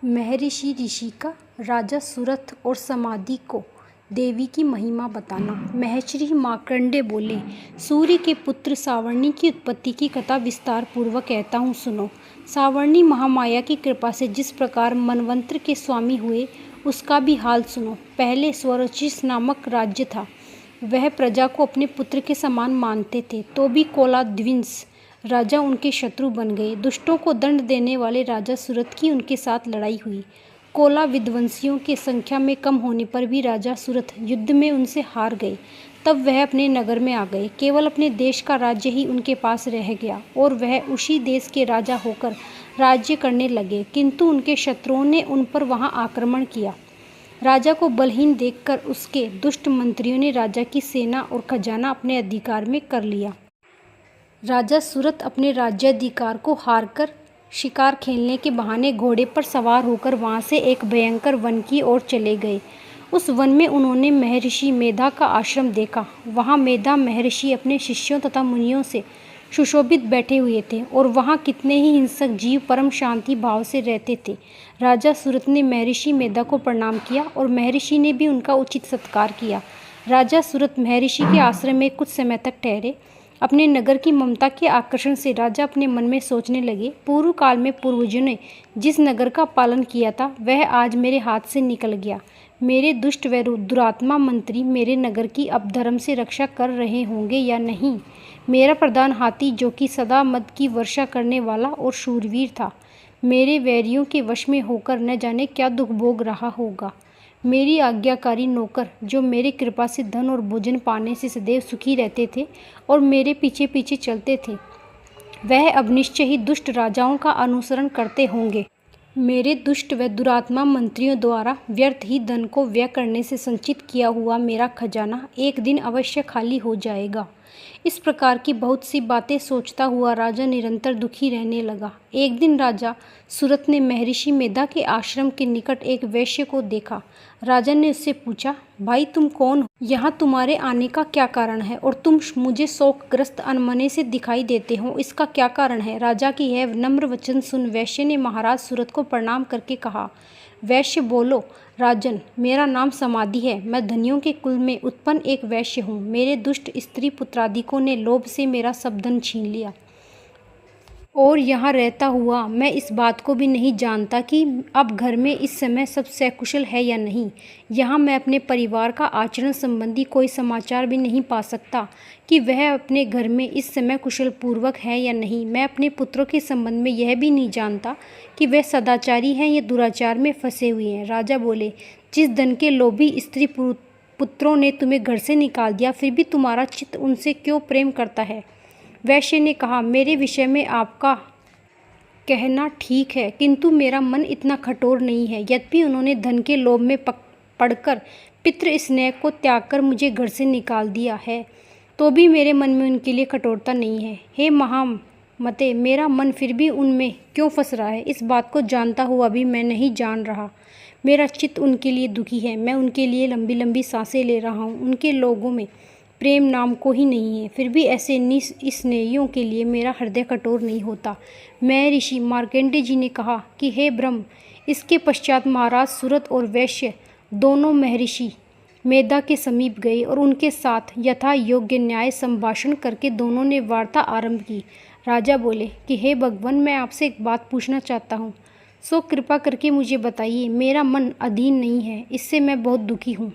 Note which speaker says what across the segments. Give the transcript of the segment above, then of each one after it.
Speaker 1: महर्षि ऋषिका राजा सुरथ और समाधि को देवी की महिमा बताना। महर्षि मार्कंडेय बोले, सूर्य के पुत्र सावर्णी की उत्पत्ति की कथा विस्तार पूर्वक कहता हूँ, सुनो। सावर्णी महामाया की कृपा से जिस प्रकार मनवंतर के स्वामी हुए, उसका भी हाल सुनो। पहले स्वरोचिष नामक राज्य था। वह प्रजा को अपने पुत्र के समान मानते थे, तो भी कोलाद्विंस राजा उनके शत्रु बन गए। दुष्टों को दंड देने वाले राजा सुरथ की उनके साथ लड़ाई हुई। कोला विध्वंसियों की संख्या में कम होने पर भी राजा सुरथ युद्ध में उनसे हार गए। तब वह अपने नगर में आ गए। केवल अपने देश का राज्य ही उनके पास रह गया और वह उसी देश के राजा होकर राज्य करने लगे, किंतु उनके शत्रुओं ने उन पर वहां आक्रमण किया। राजा को बलहीन देखकर उसके दुष्ट मंत्रियों ने राजा की सेना और खजाना अपने अधिकार में कर लिया। राजा सुरथ अपने राज्याधिकार को हारकर शिकार खेलने के बहाने घोड़े पर सवार होकर वहां से एक भयंकर वन की ओर चले गए। उस वन में उन्होंने महर्षि मेधा का आश्रम देखा। वहां मेधा महर्षि अपने शिष्यों तथा मुनियों से सुशोभित बैठे हुए थे और वहां कितने ही हिंसक जीव परम शांति भाव से रहते थे। राजा सुरथ ने महर्षि मेधा को प्रणाम किया और महर्षि ने भी उनका उचित सत्कार किया। राजा सुरथ महर्षि के आश्रम में कुछ समय तक ठहरे। अपने नगर की ममता के आकर्षण से राजा अपने मन में सोचने लगे, पूर्व काल में पूर्वजों ने जिस नगर का पालन किया था, वह आज मेरे हाथ से निकल गया। मेरे दुष्ट व दुरात्मा मंत्री मेरे नगर की अब धर्म से रक्षा कर रहे होंगे या नहीं। मेरा प्रधान हाथी, जो कि सदा मद की वर्षा करने वाला और शूरवीर था, मेरे वैरियों के वश में होकर न जाने क्या दुख भोग रहा होगा। मेरी आज्ञाकारी नौकर, जो मेरे कृपा से धन और भोजन पाने से सदैव सुखी रहते थे और मेरे पीछे पीछे चलते थे, वह अब निश्चय ही दुष्ट राजाओं का अनुसरण करते होंगे। मेरे दुष्ट व दुरात्मा मंत्रियों द्वारा व्यर्थ ही धन को व्यय करने से संचित किया हुआ मेरा खजाना एक दिन अवश्य खाली हो जाएगा। इस प्रकार की बहुत सी बातें सोचता हुआ राजा निरंतर दुखी रहने लगा। एक दिन राजा सुरथ ने महर्षि मेधा के आश्रम के निकट एक वैश्य को देखा। राजा ने उससे पूछा, भाई तुम कौन हो? यहाँ तुम्हारे आने का क्या कारण है और तुम मुझे शोकग्रस्त अनमने से दिखाई देते हो, इसका क्या कारण है? राजा की यह नम्र वचन सुन वैश्य ने महाराज सुरथ को प्रणाम करके कहा, वैश्य बोलो, राजन, मेरा नाम समाधि है। मैं धनियों के कुल में उत्पन्न एक वैश्य हूँ। मेरे दुष्ट स्त्री पुत्रादिकों ने लोभ से मेरा सब धन छीन लिया और यहाँ रहता हुआ मैं इस बात को भी नहीं जानता कि अब घर में इस समय सब सकुशल है या नहीं। यहाँ मैं अपने परिवार का आचरण संबंधी कोई समाचार भी नहीं पा सकता कि वह अपने घर में इस समय कुशल पूर्वक है या नहीं। मैं अपने पुत्रों के संबंध में यह भी नहीं जानता कि वह सदाचारी हैं या दुराचार में फंसे हुए हैं। राजा बोले, जिस धन के लोभी स्त्री पुत्रों ने तुम्हें घर से निकाल दिया, फिर भी तुम्हारा चित्त उनसे क्यों प्रेम करता है? वैश्य ने कहा, मेरे विषय में आपका कहना ठीक है, किंतु मेरा मन इतना कठोर नहीं है। यद्यपि उन्होंने धन के लोभ में पड़कर पितृ स्नेह को त्याग कर मुझे घर से निकाल दिया है, तो भी मेरे मन में उनके लिए कठोरता नहीं है। हे महामते, मेरा मन फिर भी उनमें क्यों फंस रहा है, इस बात को जानता हुआ भी मैं नहीं जान रहा। मेरा चित्त उनके लिए दुखी है। मैं उनके लिए लंबी लंबी सांसें ले रहा हूँ। उनके लोगों में प्रेम नाम को ही नहीं है। फिर भी ऐसे निस्नेहियों के लिए मेरा हृदय कठोर नहीं होता। मैं ऋषि मार्कंडेय जी ने कहा कि हे ब्रह्म। इसके पश्चात महाराज सुरथ और वैश्य दोनों महर्षि मेधा के समीप गए और उनके साथ यथा योग्य न्याय संभाषण करके दोनों ने वार्ता आरंभ की। राजा बोले कि हे भगवान, मैं आपसे एक बात पूछना चाहता हूँ, सो कृपा करके मुझे बताइए। मेरा मन अधीन नहीं है, इससे मैं बहुत दुखी हूँ।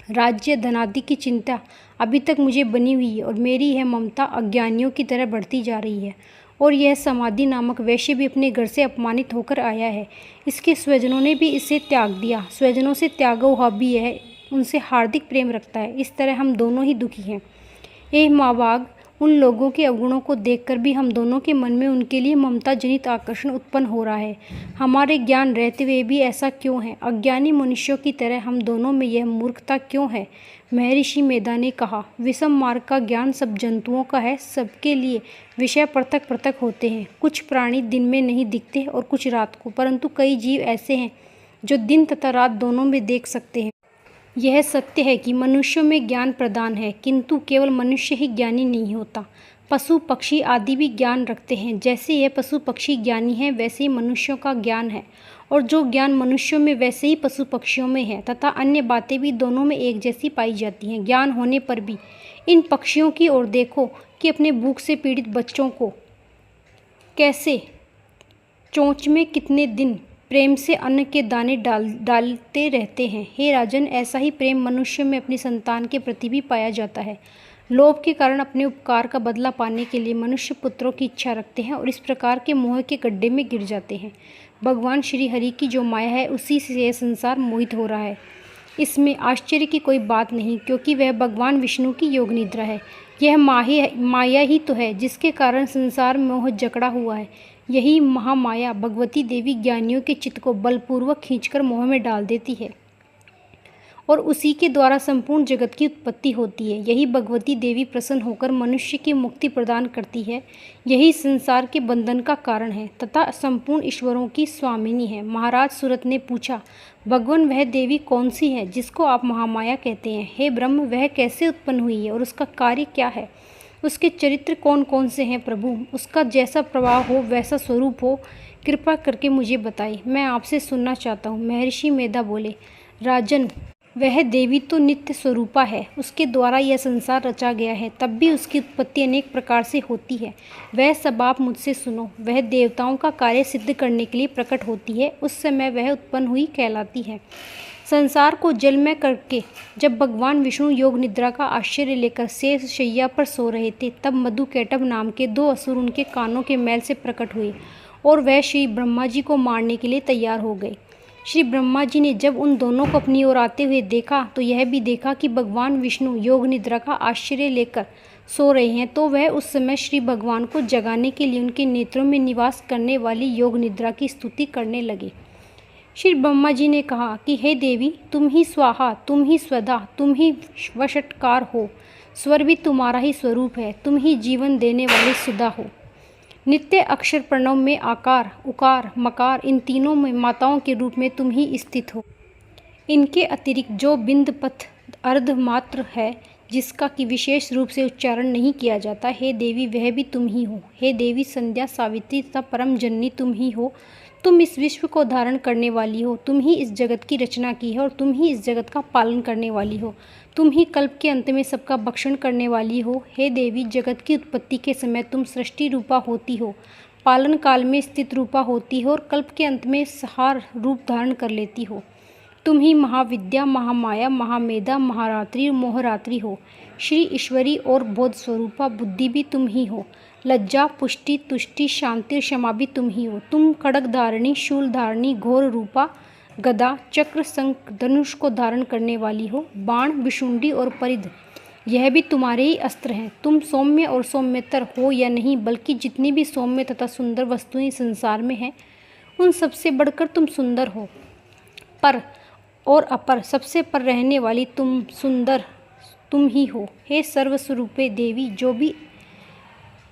Speaker 1: राज्य धनादि की चिंता अभी तक मुझे बनी हुई है और मेरी यह ममता अज्ञानियों की तरह बढ़ती जा रही है। और यह समाधि नामक वैश्य भी अपने घर से अपमानित होकर आया है। इसके स्वजनों ने भी इसे त्याग दिया। स्वजनों से त्यागा हुआ भी यह उनसे हार्दिक प्रेम रखता है। इस तरह हम दोनों ही दुखी हैं। हे मावाग, उन लोगों के अवगुणों को देखकर भी हम दोनों के मन में उनके लिए ममता जनित आकर्षण उत्पन्न हो रहा है। हमारे ज्ञान रहते हुए भी ऐसा क्यों है? अज्ञानी मनुष्यों की तरह हम दोनों में यह मूर्खता क्यों है? महर्षि मेधा ने कहा, विषम मार्ग का ज्ञान सब जंतुओं का है। सबके लिए विषय पृथक पृथक होते हैं। कुछ प्राणी दिन में नहीं दिखते और कुछ रात को, परंतु कई जीव ऐसे हैं जो दिन तथा रात दोनों में देख सकते हैं। यह सत्य है कि मनुष्यों में ज्ञान प्रधान है, किंतु केवल मनुष्य ही ज्ञानी नहीं होता। पशु पक्षी आदि भी ज्ञान रखते हैं। जैसे यह पशु पक्षी ज्ञानी हैं, वैसे ही मनुष्यों का ज्ञान है, और जो ज्ञान मनुष्यों में वैसे ही पशु पक्षियों में है, तथा अन्य बातें भी दोनों में एक जैसी पाई जाती हैं। ज्ञान होने पर भी इन पक्षियों की ओर देखो कि अपने भूख से पीड़ित बच्चों को कैसे चोंच में कितने दिन प्रेम से अन्न के दाने डालते रहते हैं। हे राजन, ऐसा ही प्रेम मनुष्य में अपनी संतान के प्रति भी पाया जाता है। लोभ के कारण अपने उपकार का बदला पाने के लिए मनुष्य पुत्रों की इच्छा रखते हैं और इस प्रकार के मोह के गड्ढे में गिर जाते हैं। भगवान श्री हरि की जो माया है, उसी से यह संसार मोहित हो रहा है। इसमें आश्चर्य की कोई बात नहीं, क्योंकि वह भगवान विष्णु की योग निद्रा है। यह माया ही तो है जिसके कारण संसार मोह जकड़ा हुआ है। यही महामाया भगवती देवी ज्ञानियों के चित्त को बलपूर्वक खींचकर मोह में डाल देती है और उसी के द्वारा संपूर्ण जगत की उत्पत्ति होती है। यही भगवती देवी प्रसन्न होकर मनुष्य की मुक्ति प्रदान करती है। यही संसार के बंधन का कारण है तथा संपूर्ण ईश्वरों की स्वामिनी है। महाराज सूरत ने पूछा, भगवान वह देवी कौन सी है जिसको आप महामाया कहते हैं? हे ब्रह्म, वह कैसे उत्पन्न हुई है और उसका कार्य क्या है? उसके चरित्र कौन कौन से हैं प्रभु? उसका जैसा प्रभाव हो, वैसा स्वरूप हो, कृपा करके मुझे बताइए, मैं आपसे सुनना चाहता हूँ। महर्षि मेधा बोले, राजन, वह देवी तो नित्य स्वरूपा है। उसके द्वारा यह संसार रचा गया है, तब भी उसकी उत्पत्ति अनेक प्रकार से होती है। वह सब आप मुझसे सुनो। वह देवताओं का कार्य सिद्ध करने के लिए प्रकट होती है। उस समय वह उत्पन्न हुई कहलाती है। संसार को जलमय करके जब भगवान विष्णु योग निद्रा का आश्चर्य लेकर शेष शैया पर सो रहे थे, तब मधुकैटभ नाम के 2 असुर उनके कानों के मैल से प्रकट हुए और वह श्री ब्रह्मा जी को मारने के लिए तैयार हो गए। श्री ब्रह्मा जी ने जब उन दोनों को अपनी ओर आते हुए देखा, तो यह भी देखा कि भगवान विष्णु योग निद्रा का आश्चर्य लेकर सो रहे हैं। तो वह उस समय श्री भगवान को जगाने के लिए उनके नेत्रों में निवास करने वाली योग निद्रा की स्तुति करने लगे। श्री ब्रह्मा जी ने कहा कि हे देवी, तुम ही स्वाहा, तुम ही स्वधा, तुम ही वषटकार हो। स्वर भी तुम्हारा ही स्वरूप है। तुम ही जीवन देने वाली सुधा हो। नित्य अक्षर प्रणव में आकार, उकार, मकार, इन तीनों में माताओं के रूप में तुम ही स्थित हो। इनके अतिरिक्त जो बिंद पथ अर्ध मात्र है, जिसका कि विशेष रूप से उच्चारण नहीं किया जाता, हे देवी, वह भी तुम ही हो। हे देवी, संध्या, सावित्री तथा परम जननी तुम ही हो। तुम इस विश्व को धारण करने वाली हो। तुम ही इस जगत की रचना की है और तुम ही इस जगत का पालन करने वाली हो। तुम ही कल्प के अंत में सबका भक्षण करने वाली हो। हे देवी, जगत की उत्पत्ति के समय तुम सृष्टि रूपा होती हो, पालन काल में स्थित रूपा होती हो और कल्प के अंत में संहार रूप धारण कर लेती हो। तुम ही महाविद्या, महामाया, महामेधा, महारात्रि और मोहरात्रि हो। श्री ईश्वरी और बोध स्वरूपा बुद्धि भी तुम ही हो। लज्जा, पुष्टि, तुष्टि, शांति और क्षमा भी तुम ही हो। तुम खड्ग धारिणी, शूल धारिणी, घोर रूपा, गदा, चक्र, शंख, धनुष को धारण करने वाली हो। बाण, विशुंडी और परिध, यह भी तुम्हारे ही अस्त्र हैं। तुम सौम्य और सौम्यतर हो या नहीं, बल्कि जितनी भी सौम्य तथा सुंदर वस्तुएं संसार में हैं, उन सबसे बढ़कर तुम सुंदर हो। पर और अपर, सबसे पर रहने वाली तुम सुंदर तुम ही हो। हे सर्वस्वरूपे देवी, जो भी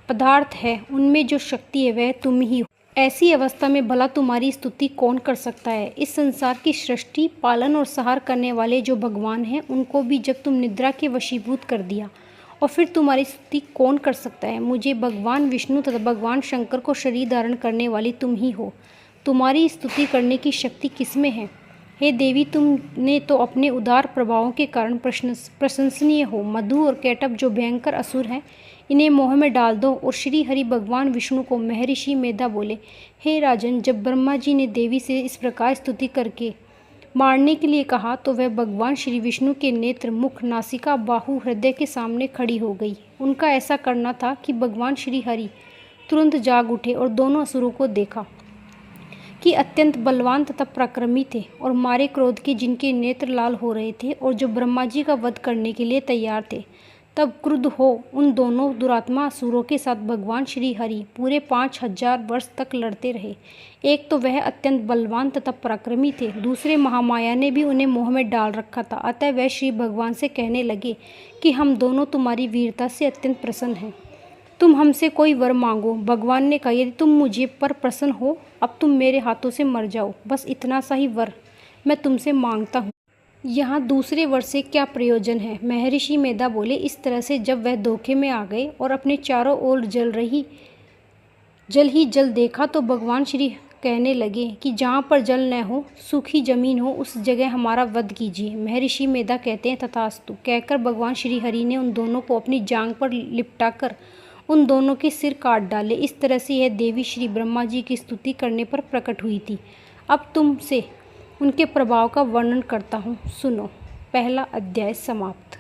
Speaker 1: पदार्थ है उनमें जो शक्ति है वह तुम ही हो। ऐसी अवस्था में भला तुम्हारी स्तुति कौन कर सकता है? इस संसार की सृष्टि, पालन और संहार करने वाले जो भगवान हैं, उनको भी जब तुम निद्रा के वशीभूत कर दिया, और फिर तुम्हारी स्तुति कौन कर सकता है? मुझे भगवान विष्णु तथा भगवान शंकर को शरीर धारण करने वाली तुम ही हो। तुम्हारी स्तुति करने की शक्ति किसमें है? हे देवी, तुमने तो अपने उदार प्रभावों के कारण प्रशंसनीय हो। मधु और कैटभ जो भयंकर असुर हैं, इन्हें मोह में डाल दो। और श्री हरि भगवान विष्णु को महर्षि मेधा बोले, हे राजन, जब ब्रह्मा जी ने देवी से इस प्रकार स्तुति करके मारने के लिए कहा, तो वह भगवान श्री विष्णु के नेत्र, मुख, नासिका, बाहु, हृदय के सामने खड़ी हो गई। उनका ऐसा करना था कि भगवान श्री हरि तुरंत जाग उठे और दोनों असुरों को देखा कि अत्यंत बलवान तथा पराक्रमी थे और मारे क्रोध के जिनके नेत्र लाल हो रहे थे और जो ब्रह्मा जी का वध करने के लिए तैयार थे। तब क्रुद्ध हो उन दोनों दुरात्मा असुरों के साथ भगवान श्री हरि पूरे 5000 वर्ष तक लड़ते रहे। एक तो वह अत्यंत बलवान तथा पराक्रमी थे, दूसरे महामाया ने भी उन्हें मोह में डाल रखा था। अतः वह श्री भगवान से कहने लगे कि हम दोनों तुम्हारी वीरता से अत्यंत प्रसन्न हैं, तुम हमसे कोई वर मांगो। भगवान ने कहा, यदि तुम मुझे पर प्रसन्न हो, अब तुम मेरे हाथों से मर जाओ, बस इतना सा ही वर मैं तुमसे मांगता हूँ। यहाँ दूसरे वर से क्या प्रयोजन है? महर्षि मेधा बोले, इस तरह से जब वह धोखे में आ गए और अपने चारों ओर जल देखा तो भगवान श्री कहने लगे कि जहाँ पर जल न हो, सूखी जमीन हो, उस जगह हमारा वध कीजिए। महर्षि मेधा कहते हैं तथास्तु कहकर भगवान श्री हरि ने उन दोनों को अपनी जांग पर लिपटाकर उन दोनों के सिर काट डाले। इस तरह से यह देवी श्री ब्रह्मा जी की स्तुति करने पर प्रकट हुई थी। अब तुमसे उनके प्रभाव का वर्णन करता हूँ, सुनो। पहला अध्याय समाप्त।